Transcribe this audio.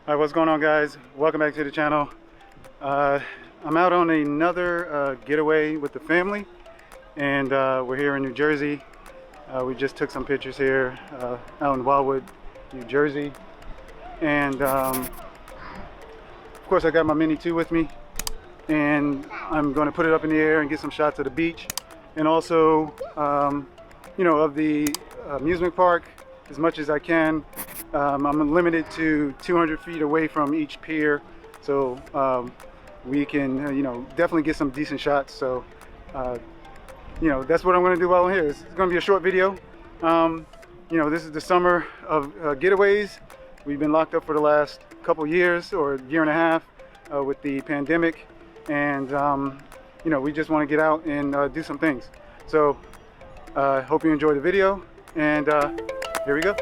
Alright, what's going on, guys? Welcome back to the channel. I'm out on another getaway with the family, and we're here in New Jersey. We just took some pictures here out in Wildwood, New Jersey, and of course I got my Mini 2 with me, and I'm going to put it up in the air and get some shots of the beach, and also you know, of the amusement park as much as I can. I'm limited to 200 feet away from each pier, so we can you know, definitely get some decent shots. So you know, that's what I'm going to do while I'm here. It's going to be a short video. You know, this is the summer of getaways. We've been locked up for the last couple years, or year and a half, with the pandemic, and you know, we just want to get out and do some things. So hope you enjoy the video, and here we go.